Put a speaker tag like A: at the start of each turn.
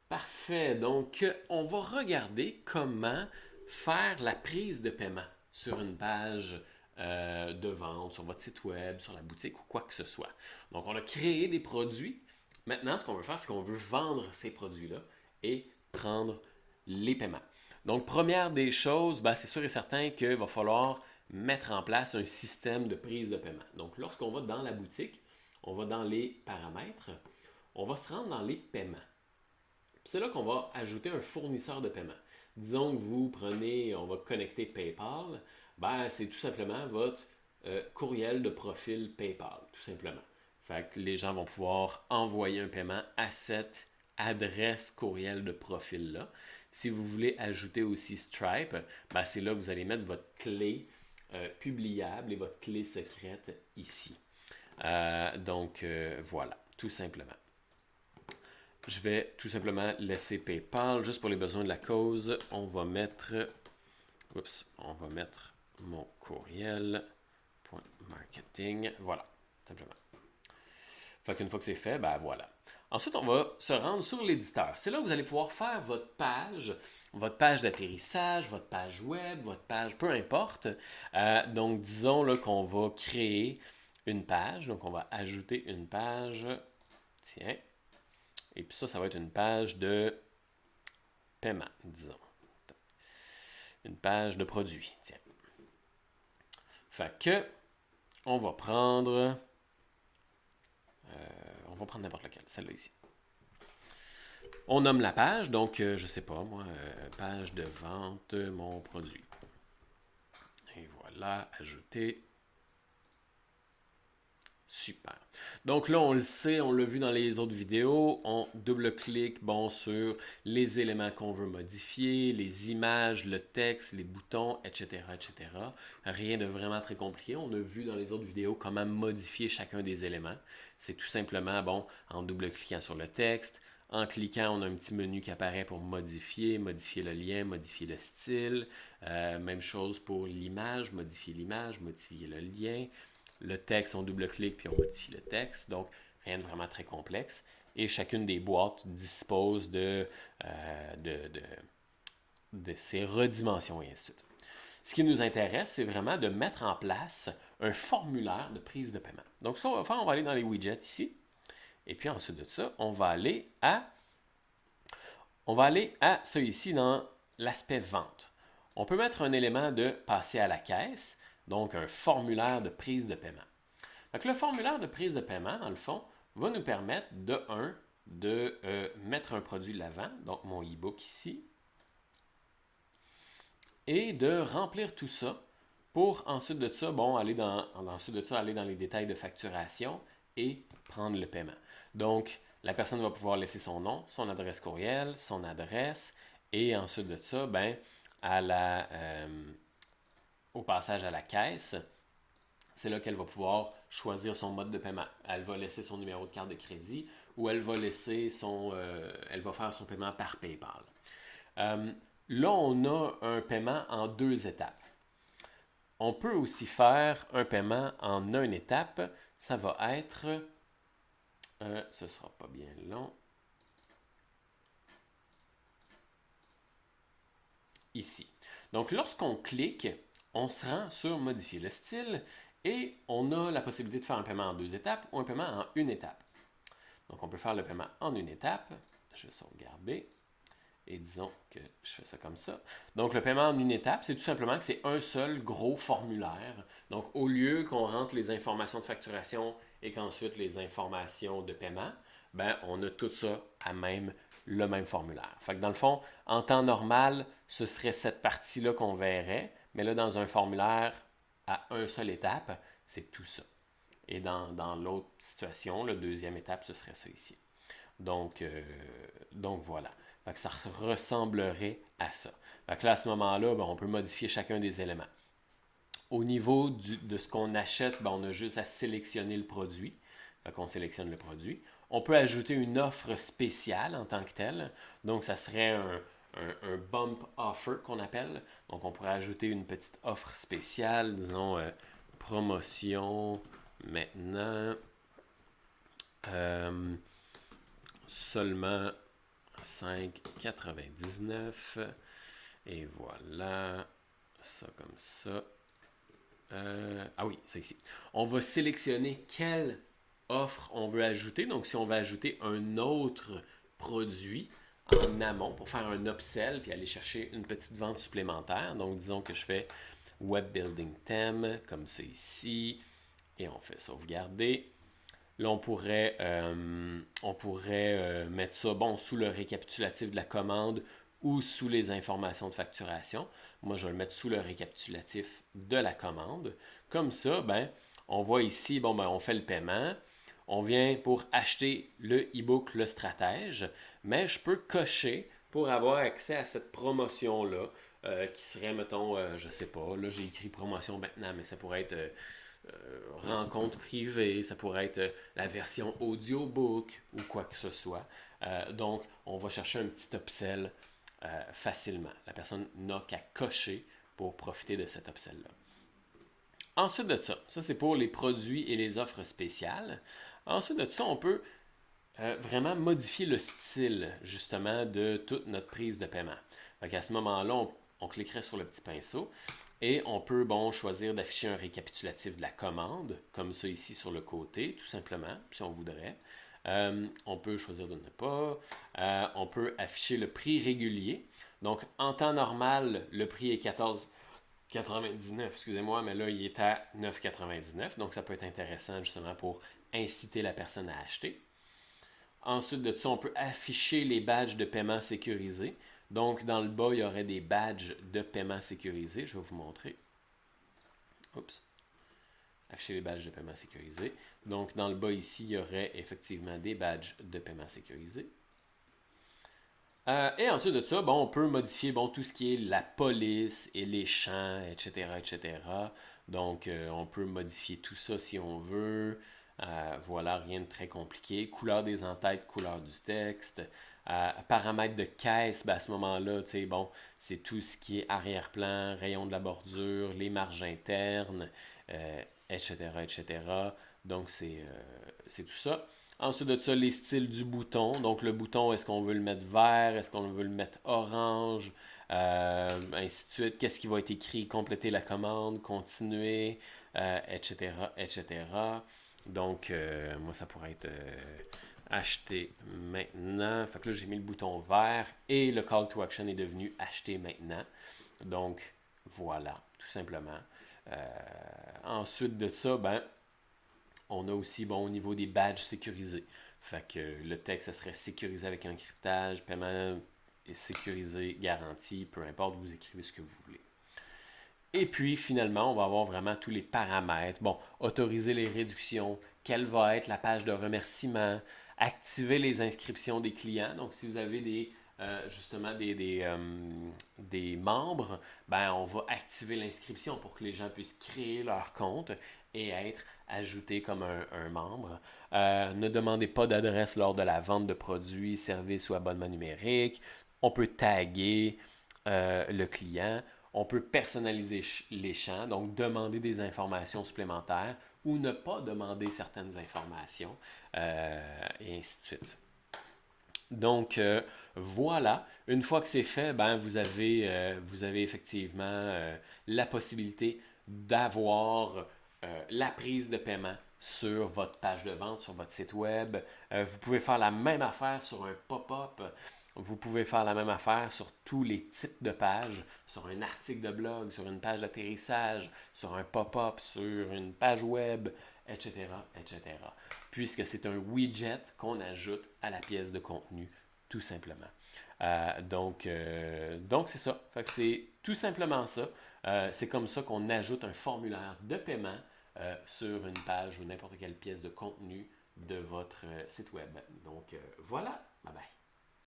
A: Parfait. Donc, on va regarder comment faire la prise de paiement sur une page de vente, sur votre site web, sur la boutique ou quoi que ce soit. Donc, on a créé des produits. Maintenant, ce qu'on veut faire, c'est qu'on veut vendre ces produits-là et prendre les paiements. Donc, première des choses, ben, c'est sûr et certain qu'il va falloir mettre en place un système de prise de paiement. Donc, lorsqu'on va dans la boutique, on va dans les paramètres, on va se rendre dans les paiements. C'est là qu'on va ajouter un fournisseur de paiement. Disons que vous prenez, on va connecter PayPal, ben, c'est tout simplement votre courriel de profil PayPal, tout simplement. Fait que les gens vont pouvoir envoyer un paiement à cette adresse courriel de profil-là. Si vous voulez ajouter aussi Stripe, ben, c'est là que vous allez mettre votre clé publiable et votre clé secrète ici. Voilà, tout simplement. Je vais tout simplement laisser PayPal juste pour les besoins de la cause. On va mettre mon courriel .marketing. Voilà, simplement. Fait qu'une fois que c'est fait, ben voilà. Ensuite, on va se rendre sur l'éditeur. C'est là que vous allez pouvoir faire votre page d'atterrissage, votre page web, votre page, peu importe. Donc, disons là, qu'on va créer une page. Donc, on va ajouter une page. Tiens. Et puis ça va être une page de paiement, disons. Une page de produit, tiens. Fait que, on va prendre n'importe laquelle, celle-là ici. On nomme la page, donc je sais pas moi, page de vente, mon produit. Et voilà, ajouter. Super. Donc là, on le sait, on l'a vu dans les autres vidéos, on double-clique sur les éléments qu'on veut modifier, les images, le texte, les boutons, etc., etc. Rien de vraiment très compliqué. On a vu dans les autres vidéos comment modifier chacun des éléments. C'est tout simplement, en double-cliquant sur le texte, en cliquant, on a un petit menu qui apparaît pour modifier le lien, modifier le style. Même chose pour l'image, modifier le lien. Le texte, on double-clique puis on modifie le texte. Donc, rien de vraiment très complexe. Et chacune des boîtes dispose de ses redimensions et ainsi de suite. Ce qui nous intéresse, c'est vraiment de mettre en place un formulaire de prise de paiement. Donc, ce qu'on va faire, on va aller dans les widgets ici. Et puis ensuite de ça, on va aller à ça ici dans l'aspect vente. On peut mettre un élément de passer à la caisse, donc un formulaire de prise de paiement. Donc, le formulaire de prise de paiement, dans le fond, va nous permettre de mettre un produit de l'avant, donc mon e-book ici, et de remplir tout ça pour ensuite de ça, aller dans les détails de facturation et prendre le paiement. Donc, la personne va pouvoir laisser son nom, son adresse courriel, son adresse, et ensuite de ça, au passage à la caisse, c'est là qu'elle va pouvoir choisir son mode de paiement. Elle va laisser son numéro de carte de crédit ou elle va elle va faire son paiement par PayPal. Là, on a un paiement en deux étapes. On peut aussi faire un paiement en une étape. Ça va être, ce ne sera pas bien long, ici. Donc, lorsqu'on clique, on se rend sur modifier le style et on a la possibilité de faire un paiement en deux étapes ou un paiement en une étape. Donc, on peut faire le paiement en une étape. Je vais sauvegarder. Et disons que je fais ça comme ça. Donc, le paiement en une étape, c'est tout simplement que c'est un seul gros formulaire. Donc, au lieu qu'on rentre les informations de facturation et qu'ensuite les informations de paiement, on a tout ça à le même formulaire. Fait que dans le fond, en temps normal, ce serait cette partie-là qu'on verrait, mais là, dans un formulaire à une seule étape, c'est tout ça. Et dans l'autre situation, la deuxième étape, ce serait ça ici. Donc voilà. Fait que ça ressemblerait à ça. Fait que là, à ce moment-là, on peut modifier chacun des éléments. Au niveau de ce qu'on achète, on a juste à sélectionner le produit. Fait qu'on sélectionne le produit. On peut ajouter une offre spéciale en tant que telle. Donc, ça serait un bump offer qu'on appelle. Donc, on pourrait ajouter une petite offre spéciale, disons promotion maintenant. Seulement 5,99. Et voilà, ça comme ça. Ah oui, ça ici. On va sélectionner quelle offre on veut ajouter. Donc, si on veut ajouter un autre produit en amont pour faire un upsell puis aller chercher une petite vente supplémentaire. Donc, disons que je fais Web Building Theme, comme ça ici, et on fait sauvegarder. Là, on pourrait mettre ça sous le récapitulatif de la commande ou sous les informations de facturation. Moi, je vais le mettre sous le récapitulatif de la commande. Comme ça, on voit ici, on fait le paiement. On vient pour acheter le e-book Le Stratège, mais je peux cocher pour avoir accès à cette promotion-là, qui serait, mettons, je ne sais pas, là j'ai écrit promotion maintenant, mais ça pourrait être rencontre privée, ça pourrait être la version audiobook ou quoi que ce soit. Donc, on va chercher un petit upsell facilement. La personne n'a qu'à cocher pour profiter de cet upsell-là. Ensuite de ça, c'est pour les produits et les offres spéciales. Ensuite de ça, on peut vraiment modifier le style justement de toute notre prise de paiement. Donc à ce moment-là, on cliquerait sur le petit pinceau et on peut choisir d'afficher un récapitulatif de la commande, comme ça ici sur le côté, tout simplement, si on voudrait. On peut choisir de ne pas. On peut afficher le prix régulier. Donc en temps normal, le prix est 14,99, excusez-moi, mais là il est à 9,99. Donc ça peut être intéressant justement pour inciter la personne à acheter. Ensuite de ça, on peut afficher les badges de paiement sécurisés. Donc, dans le bas, il y aurait des badges de paiement sécurisés. Je vais vous montrer. Oups. Afficher les badges de paiement sécurisés. Donc, dans le bas ici, il y aurait effectivement des badges de paiement sécurisés. Et ensuite de ça, on peut modifier tout ce qui est la police et les champs, etc., etc. Donc, on peut modifier tout ça si on veut. Voilà, rien de très compliqué. Couleur des entêtes, couleur du texte. Paramètres de caisse, à ce moment-là, c'est tout ce qui est arrière-plan, rayon de la bordure, les marges internes, etc., etc. Donc, c'est tout ça. Ensuite de ça, les styles du bouton. Donc, le bouton, est-ce qu'on veut le mettre vert? Est-ce qu'on veut le mettre orange? Ainsi de suite. Qu'est-ce qui va être écrit? Compléter la commande, continuer, etc., etc. Donc, moi, ça pourrait être acheter maintenant. Fait que là, j'ai mis le bouton vert et le call to action est devenu acheter maintenant. Donc, voilà, tout simplement. Ensuite de ça, on a aussi, au niveau des badges sécurisés. Fait que le texte, ça serait sécurisé avec un cryptage, paiement est sécurisé, garanti, peu importe, vous écrivez ce que vous voulez. Et puis, finalement, on va avoir vraiment tous les paramètres. Autoriser les réductions, quelle va être la page de remerciement, activer les inscriptions des clients. Donc, si vous avez justement des membres, on va activer l'inscription pour que les gens puissent créer leur compte et être ajoutés comme un membre. Ne demandez pas d'adresse lors de la vente de produits, services ou abonnements numériques. On peut taguer le client. On peut personnaliser les champs, donc demander des informations supplémentaires ou ne pas demander certaines informations, et ainsi de suite. Donc, voilà, une fois que c'est fait, vous avez effectivement la possibilité d'avoir la prise de paiement sur votre page de vente, sur votre site web. Vous pouvez faire la même affaire sur un pop-up. Vous pouvez faire la même affaire sur tous les types de pages, sur un article de blog, sur une page d'atterrissage, sur un pop-up, sur une page web, etc., etc. Puisque c'est un widget qu'on ajoute à la pièce de contenu, tout simplement. Donc c'est ça. Fait que c'est tout simplement ça. C'est comme ça qu'on ajoute un formulaire de paiement sur une page ou n'importe quelle pièce de contenu de votre site web. Donc voilà, bye bye.